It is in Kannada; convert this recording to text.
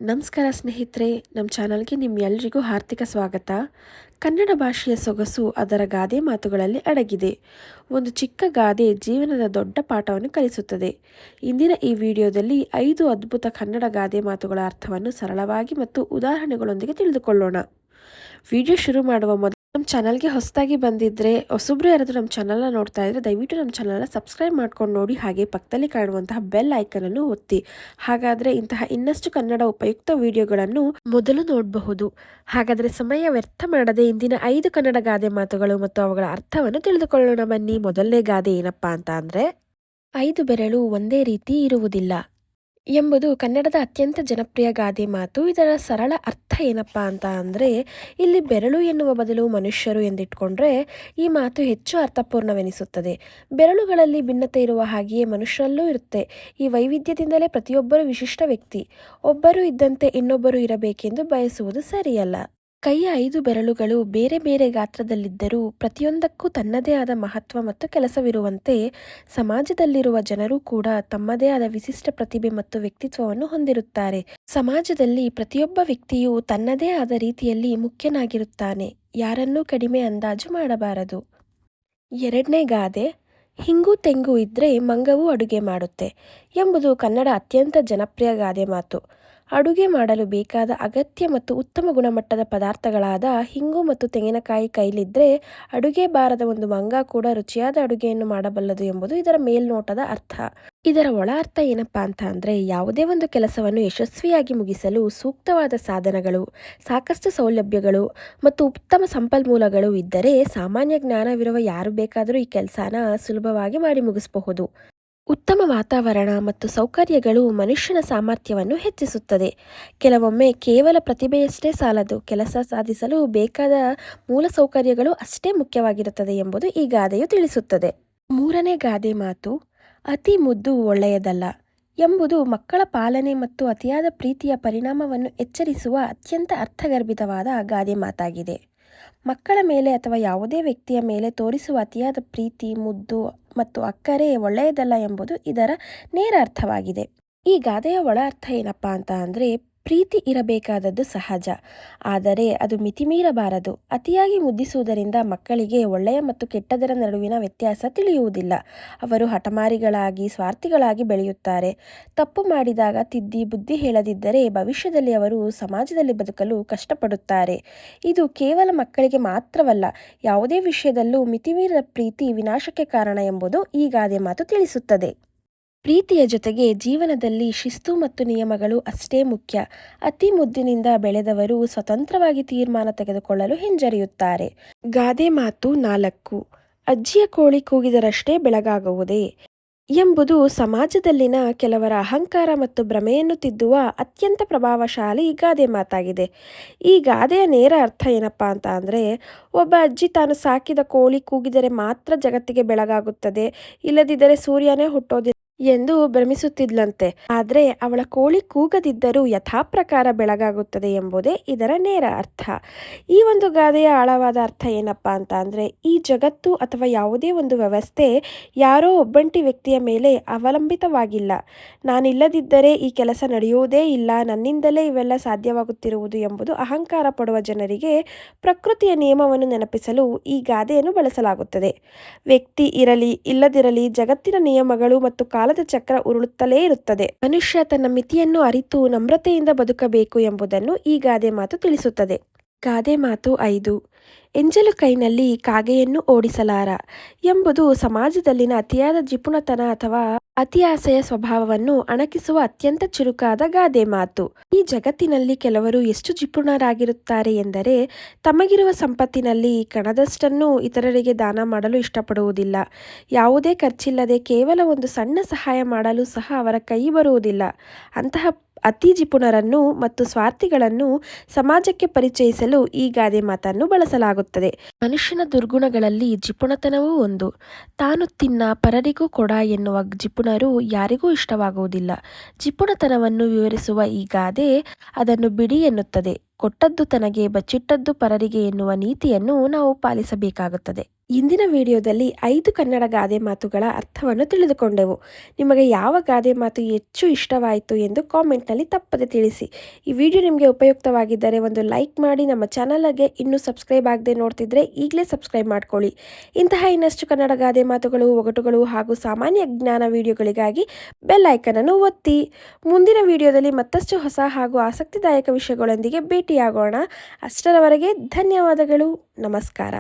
ನಮಸ್ಕಾರ ಸ್ನೇಹಿತರೆ, ನಮ್ಮ ಚಾನಲ್ಗೆ ನಿಮ್ಮೆಲ್ಲರಿಗೂ ಹಾರ್ದಿಕ ಸ್ವಾಗತ. ಕನ್ನಡ ಭಾಷೆಯ ಸೊಗಸು ಅದರ ಗಾದೆ ಮಾತುಗಳಲ್ಲಿ ಅಡಗಿದೆ. ಒಂದು ಚಿಕ್ಕ ಗಾದೆ ಜೀವನದ ದೊಡ್ಡ ಪಾಠವನ್ನು ಕಲಿಸುತ್ತದೆ. ಇಂದಿನ ಈ ವಿಡಿಯೋದಲ್ಲಿ 5 ಅದ್ಭುತ ಕನ್ನಡ ಗಾದೆ ಮಾತುಗಳ ಅರ್ಥವನ್ನು ಸರಳವಾಗಿ ಮತ್ತು ಉದಾಹರಣೆಗಳೊಂದಿಗೆ ತಿಳಿದುಕೊಳ್ಳೋಣ. ವಿಡಿಯೋ ಶುರು ಮಾಡುವ ಮೊದಲು ನಮ್ಮ ಚಾನಲ್ಗೆ ಹೊಸದಾಗಿ ಬಂದಿದ್ದರೆ, ಹೊಸಬ್ರು ಯಾರಾದರೂ ನಮ್ಮ ಚಾನಲ್ನ ನೋಡ್ತಾ ಇದ್ದರೆ ದಯವಿಟ್ಟು ನಮ್ಮ ಚಾನಲ್ನ ಸಬ್ಸ್ಕ್ರೈಬ್ ಮಾಡ್ಕೊಂಡು ನೋಡಿ, ಹಾಗೆ ಪಕ್ಕದಲ್ಲಿ ಕಾಣುವಂತಹ ಬೆಲ್ ಐಕನನ್ನು ಒತ್ತಿ. ಹಾಗಾದರೆ ಇಂತಹ ಇನ್ನಷ್ಟು ಕನ್ನಡ ಉಪಯುಕ್ತ ವಿಡಿಯೋಗಳನ್ನು ಮೊದಲು ನೋಡಬಹುದು. ಹಾಗಾದರೆ ಸಮಯ ವ್ಯರ್ಥ ಮಾಡದೆ ಇಂದಿನ 5 ಕನ್ನಡ ಗಾದೆ ಮಾತುಗಳು ಮತ್ತು ಅವುಗಳ ಅರ್ಥವನ್ನು ತಿಳಿದುಕೊಳ್ಳೋಣ ಬನ್ನಿ. ಮೊದಲನೇ ಗಾದೆ ಏನಪ್ಪಾ ಅಂತ ಅಂದರೆ, 5 ಬೆರಳು ಒಂದೇ ರೀತಿ ಇರುವುದಿಲ್ಲ ಎಂಬುದು ಕನ್ನಡದ ಅತ್ಯಂತ ಜನಪ್ರಿಯ ಗಾದೆ ಮಾತು. ಇದರ ಸರಳ ಅರ್ಥ ಏನಪ್ಪಾ ಅಂತ ಅಂದರೆ, ಇಲ್ಲಿ ಬೆರಳು ಎನ್ನುವ ಬದಲು ಮನುಷ್ಯರು ಎಂದಿಟ್ಕೊಂಡ್ರೆ ಈ ಮಾತು ಹೆಚ್ಚು ಅರ್ಥಪೂರ್ಣವೆನಿಸುತ್ತದೆ. ಬೆರಳುಗಳಲ್ಲಿ ಭಿನ್ನತೆ ಇರುವ ಹಾಗೆಯೇ ಮನುಷ್ಯರಲ್ಲೂ ಇರುತ್ತೆ. ಈ ವೈವಿಧ್ಯದಿಂದಲೇ ಪ್ರತಿಯೊಬ್ಬರು ವಿಶಿಷ್ಟ ವ್ಯಕ್ತಿ. ಒಬ್ಬರು ಇದ್ದಂತೆ ಇನ್ನೊಬ್ಬರು ಇರಬೇಕೆಂದು ಬಯಸುವುದು ಸರಿಯಲ್ಲ. ಕೈಯ 5 ಬೆರಳುಗಳು ಬೇರೆ ಬೇರೆ ಗಾತ್ರದಲ್ಲಿದ್ದರೂ ಪ್ರತಿಯೊಂದಕ್ಕೂ ತನ್ನದೇ ಆದ ಮಹತ್ವ ಮತ್ತು ಕೆಲಸವಿರುವಂತೆ, ಸಮಾಜದಲ್ಲಿರುವ ಜನರು ಕೂಡ ತಮ್ಮದೇ ಆದ ವಿಶಿಷ್ಟ ಪ್ರತಿಭೆ ಮತ್ತು ವ್ಯಕ್ತಿತ್ವವನ್ನು ಹೊಂದಿರುತ್ತಾರೆ. ಸಮಾಜದಲ್ಲಿ ಪ್ರತಿಯೊಬ್ಬ ವ್ಯಕ್ತಿಯು ತನ್ನದೇ ಆದ ರೀತಿಯಲ್ಲಿ ಮುಖ್ಯನಾಗಿರುತ್ತಾನೆ. ಯಾರನ್ನೂ ಕಡಿಮೆ ಅಂದಾಜು ಮಾಡಬಾರದು. ಎರಡನೇ ಗಾದೆ, ಹಿಂಗು ತೆಂಗು ಇದ್ರೆ ಮಂಗವು ಅಡುಗೆ ಮಾಡುತ್ತೆ ಎಂಬುದು ಕನ್ನಡ ಅತ್ಯಂತ ಜನಪ್ರಿಯ ಗಾದೆ ಮಾತು. ಅಡುಗೆ ಮಾಡಲು ಬೇಕಾದ ಅಗತ್ಯ ಮತ್ತು ಉತ್ತಮ ಗುಣಮಟ್ಟದ ಪದಾರ್ಥಗಳಾದ ಹಿಂಗು ಮತ್ತು ತೆಂಗಿನಕಾಯಿ ಕೈಲಿದ್ರೆ ಅಡುಗೆ ಬಾರದ ಒಂದು ಮಂಗ ಕೂಡ ರುಚಿಯಾದ ಅಡುಗೆಯನ್ನು ಮಾಡಬಲ್ಲದು ಎಂಬುದು ಇದರ ಮೇಲ್ನೋಟದ ಅರ್ಥ. ಇದರ ಒಳ ಅರ್ಥ ಏನಪ್ಪಾ ಅಂತ ಅಂದರೆ, ಯಾವುದೇ ಒಂದು ಕೆಲಸವನ್ನು ಯಶಸ್ವಿಯಾಗಿ ಮುಗಿಸಲು ಸೂಕ್ತವಾದ ಸಾಧನಗಳು, ಸಾಕಷ್ಟು ಸೌಲಭ್ಯಗಳು ಮತ್ತು ಉತ್ತಮ ಸಂಪನ್ಮೂಲಗಳು ಇದ್ದರೆ ಸಾಮಾನ್ಯ ಜ್ಞಾನವಿರುವ ಯಾರು ಬೇಕಾದರೂ ಈ ಕೆಲಸನ ಸುಲಭವಾಗಿ ಮಾಡಿ ಮುಗಿಸಬಹುದು. ಉತ್ತಮ ವಾತಾವರಣ ಮತ್ತು ಸೌಕರ್ಯಗಳು ಮನುಷ್ಯನ ಸಾಮರ್ಥ್ಯವನ್ನು ಹೆಚ್ಚಿಸುತ್ತದೆ. ಕೆಲವೊಮ್ಮೆ ಕೇವಲ ಪ್ರತಿಭೆಯಷ್ಟೇ ಸಾಲದು, ಕೆಲಸ ಸಾಧಿಸಲು ಬೇಕಾದ ಮೂಲ ಸೌಕರ್ಯಗಳು ಅಷ್ಟೇ ಮುಖ್ಯವಾಗಿರುತ್ತದೆ ಎಂಬುದು ಈ ಗಾದೆಯು ತಿಳಿಸುತ್ತದೆ. ಮೂರನೇ ಗಾದೆ ಮಾತು, ಅತಿ ಮುದ್ದು ಒಳ್ಳೆಯದಲ್ಲ ಎಂಬುದು ಮಕ್ಕಳ ಪಾಲನೆ ಮತ್ತು ಅತಿಯಾದ ಪ್ರೀತಿಯ ಪರಿಣಾಮವನ್ನು ಎಚ್ಚರಿಸುವ ಅತ್ಯಂತ ಅರ್ಥಗರ್ಭಿತವಾದ ಗಾದೆ ಮಾತಾಗಿದೆ. ಮಕ್ಕಳ ಮೇಲೆ ಅಥವಾ ಯಾವುದೇ ವ್ಯಕ್ತಿಯ ಮೇಲೆ ತೋರಿಸುವ ಅತಿಯಾದ ಪ್ರೀತಿ, ಮುದ್ದು ಮತ್ತು ಅಕ್ಕರೆ ಒಳ್ಳೆಯದಲ್ಲ ಎಂಬುದು ಇದರ ನೇರ ಅರ್ಥವಾಗಿದೆ. ಈ ಗಾದೆಯ ಒಳ ಅರ್ಥ ಏನಪ್ಪಾ ಅಂತ ಅಂದರೆ, ಪ್ರೀತಿ ಇರಬೇಕಾದದ್ದು ಸಹಜ, ಆದರೆ ಅದು ಮಿತಿಮೀರಬಾರದು. ಅತಿಯಾಗಿ ಮುದ್ದಿಸುವುದರಿಂದ ಮಕ್ಕಳಿಗೆ ಒಳ್ಳೆಯ ಮತ್ತು ಕೆಟ್ಟದರ ನಡುವಿನ ವ್ಯತ್ಯಾಸ ತಿಳಿಯುವುದಿಲ್ಲ. ಅವರು ಹಠಮಾರಿಗಳಾಗಿ, ಸ್ವಾರ್ಥಿಗಳಾಗಿ ಬೆಳೆಯುತ್ತಾರೆ. ತಪ್ಪು ಮಾಡಿದಾಗ ತಿದ್ದಿ ಬುದ್ಧಿ ಹೇಳದಿದ್ದರೆ ಭವಿಷ್ಯದಲ್ಲಿ ಅವರು ಸಮಾಜದಲ್ಲಿ ಬದುಕಲು ಕಷ್ಟಪಡುತ್ತಾರೆ. ಇದು ಕೇವಲ ಮಕ್ಕಳಿಗೆ ಮಾತ್ರವಲ್ಲ, ಯಾವುದೇ ವಿಷಯದಲ್ಲೂ ಮಿತಿಮೀರಿದ ಪ್ರೀತಿ ವಿನಾಶಕ್ಕೆ ಕಾರಣ ಎಂಬುದು ಈ ಗಾದೆ ಮಾತು ತಿಳಿಸುತ್ತದೆ. ಪ್ರೀತಿಯ ಜೊತೆಗೆ ಜೀವನದಲ್ಲಿ ಶಿಸ್ತು ಮತ್ತು ನಿಯಮಗಳು ಅಷ್ಟೇ ಮುಖ್ಯ. ಅತಿ ಮುದ್ದಿನಿಂದ ಬೆಳೆದವರು ಸ್ವತಂತ್ರವಾಗಿ ತೀರ್ಮಾನ ತೆಗೆದುಕೊಳ್ಳಲು ಹಿಂಜರಿಯುತ್ತಾರೆ. ಗಾದೆ ಮಾತು 4, ಅಜ್ಜಿಯ ಕೋಳಿ ಕೂಗಿದರಷ್ಟೇ ಬೆಳಗಾಗುವುದೇ ಎಂಬುದು ಸಮಾಜದಲ್ಲಿನ ಕೆಲವರ ಅಹಂಕಾರ ಮತ್ತು ಭ್ರಮೆಯನ್ನು ತಿದ್ದುವ ಅತ್ಯಂತ ಪ್ರಭಾವಶಾಲಿ ಗಾದೆ ಮಾತಾಗಿದೆ. ಈ ಗಾದೆಯ ನೇರ ಅರ್ಥ ಏನಪ್ಪಾ ಅಂತ ಅಂದರೆ, ಒಬ್ಬ ಅಜ್ಜಿ ತಾನು ಸಾಕಿದ ಕೋಳಿ ಕೂಗಿದರೆ ಮಾತ್ರ ಜಗತ್ತಿಗೆ ಬೆಳಗಾಗುತ್ತದೆ, ಇಲ್ಲದಿದ್ದರೆ ಸೂರ್ಯನೇ ಹುಟ್ಟೋದಿಲ್ಲ ಎಂದು ಭ್ರಮಿಸುತ್ತಿದ್ಲಂತೆ. ಆದರೆ ಅವಳ ಕೋಳಿ ಕೂಗದಿದ್ದರೂ ಯಥಾಪ್ರಕಾರ ಬೆಳಗಾಗುತ್ತದೆ ಎಂಬುದೇ ಇದರ ನೇರ ಅರ್ಥ. ಈ ಒಂದು ಗಾದೆಯ ಆಳವಾದ ಅರ್ಥ ಏನಪ್ಪಾ ಅಂತ ಅಂದರೆ, ಈ ಜಗತ್ತು ಅಥವಾ ಯಾವುದೇ ಒಂದು ವ್ಯವಸ್ಥೆ ಯಾರೋ ಒಬ್ಬಂಟಿ ವ್ಯಕ್ತಿಯ ಮೇಲೆ ಅವಲಂಬಿತವಾಗಿಲ್ಲ. ನಾನಿಲ್ಲದಿದ್ದರೆ ಈ ಕೆಲಸ ನಡೆಯುವುದೇ ಇಲ್ಲ, ನನ್ನಿಂದಲೇ ಇವೆಲ್ಲ ಸಾಧ್ಯವಾಗುತ್ತಿರುವುದು ಎಂಬುದು ಅಹಂಕಾರ ಪಡುವ ಜನರಿಗೆ ಪ್ರಕೃತಿಯ ನಿಯಮವನ್ನು ನೆನಪಿಸಲು ಈ ಗಾದೆಯನ್ನು ಬಳಸಲಾಗುತ್ತದೆ. ವ್ಯಕ್ತಿ ಇರಲಿ ಇಲ್ಲದಿರಲಿ, ಜಗತ್ತಿನ ನಿಯಮಗಳು ಮತ್ತು ಕಾಲದ ಚಕ್ರ ಉರುಳುತ್ತಲೇ ಇರುತ್ತದೆ. ಮನುಷ್ಯ ತನ್ನ ಮಿತಿಯನ್ನು ಅರಿತು ನಮ್ರತೆಯಿಂದ ಬದುಕಬೇಕು ಎಂಬುದನ್ನು ಈ ಗಾದೆ ಮಾತು ತಿಳಿಸುತ್ತದೆ. ಗಾದೆ ಮಾತು 5, ಎಂಜಲು ಕೈನಲ್ಲಿ ಕಾಗೆಯನ್ನು ಓಡಿಸಲಾರ ಎಂಬುದು ಸಮಾಜದಲ್ಲಿನ ಅತಿಯಾದ ಜಿಪುಣತನ ಅಥವಾ ಅತಿ ಆಸೆಯ ಸ್ವಭಾವವನ್ನು ಅಣಕಿಸುವ ಅತ್ಯಂತ ಚುರುಕಾದ ಗಾದೆ ಮಾತು. ಈ ಜಗತ್ತಿನಲ್ಲಿ ಕೆಲವರು ಎಷ್ಟು ಜಿಪುಣರಾಗಿರುತ್ತಾರೆ ಎಂದರೆ, ತಮಗಿರುವ ಸಂಪತ್ತಿನಲ್ಲಿ ಕಣದಷ್ಟನ್ನು ಇತರರಿಗೆ ದಾನ ಮಾಡಲು ಇಷ್ಟಪಡುವುದಿಲ್ಲ. ಯಾವುದೇ ಖರ್ಚಿಲ್ಲದೆ ಕೇವಲ ಒಂದು ಸಣ್ಣ ಸಹಾಯ ಮಾಡಲು ಸಹ ಅವರ ಕೈ ಬರುವುದಿಲ್ಲ. ಅಂತಹ ಅತಿ ಜಿಪುಣರನ್ನು ಮತ್ತು ಸ್ವಾರ್ಥಿಗಳನ್ನು ಸಮಾಜಕ್ಕೆ ಪರಿಚಯಿಸಲು ಈ ಗಾದೆ ಮಾತನ್ನು ಬಳಸಲಾಗುತ್ತದೆ. ಮನುಷ್ಯನ ದುರ್ಗುಣಗಳಲ್ಲಿ ಜಿಪುಣತನವೂ ಒಂದು. ತಾನು ತಿನ್ನ ಪರರಿಗೂ ಕೊಡ ಎನ್ನುವ ಜಿಪುಣರು ಯಾರಿಗೂ ಇಷ್ಟವಾಗುವುದಿಲ್ಲ. ಜಿಪುಣತನವನ್ನು ವಿವರಿಸುವ ಈ ಗಾದೆ ಅದನ್ನು ಬಿಡಿ ಎನ್ನುತ್ತದೆ. ಕೊಟ್ಟದ್ದು ತನಗೆ ಬಚ್ಚಿಟ್ಟದ್ದು ಪರರಿಗೆ ಎನ್ನುವ ನೀತಿಯನ್ನು ನಾವು ಪಾಲಿಸಬೇಕಾಗುತ್ತದೆ. ಇಂದಿನ ವಿಡಿಯೋದಲ್ಲಿ 5 ಕನ್ನಡ ಗಾದೆ ಮಾತುಗಳ ಅರ್ಥವನ್ನು ತಿಳಿದುಕೊಂಡೆವು. ನಿಮಗೆ ಯಾವ ಗಾದೆ ಮಾತು ಹೆಚ್ಚು ಇಷ್ಟವಾಯಿತು ಎಂದು ಕಾಮೆಂಟ್ನಲ್ಲಿ ತಪ್ಪದೆ ತಿಳಿಸಿ. ಈ ವಿಡಿಯೋ ನಿಮಗೆ ಉಪಯುಕ್ತವಾಗಿದ್ದರೆ ಒಂದು ಲೈಕ್ ಮಾಡಿ. ನಮ್ಮ ಚಾನಲ್ಗೆ ಇನ್ನೂ ಸಬ್ಸ್ಕ್ರೈಬ್ ಆಗದೆ ನೋಡ್ತಿದ್ರೆ ಈಗಲೇ ಸಬ್ಸ್ಕ್ರೈಬ್ ಮಾಡ್ಕೊಳ್ಳಿ. ಇಂತಹ ಇನ್ನಷ್ಟು ಕನ್ನಡ ಗಾದೆ ಮಾತುಗಳು, ಒಗಟುಗಳು ಹಾಗೂ ಸಾಮಾನ್ಯ ಜ್ಞಾನ ವಿಡಿಯೋಗಳಿಗಾಗಿ ಬೆಲ್ ಐಕನ್ ಅನ್ನು ಒತ್ತಿ. ಮುಂದಿನ ವಿಡಿಯೋದಲ್ಲಿ ಮತ್ತಷ್ಟು ಹೊಸ ಹಾಗೂ ಆಸಕ್ತಿದಾಯಕ ವಿಷಯಗಳೊಂದಿಗೆ ಭೇಟಿಯಾಗೋಣ. ಅಷ್ಟರವರೆಗೆ ಧನ್ಯವಾದಗಳು. ನಮಸ್ಕಾರ.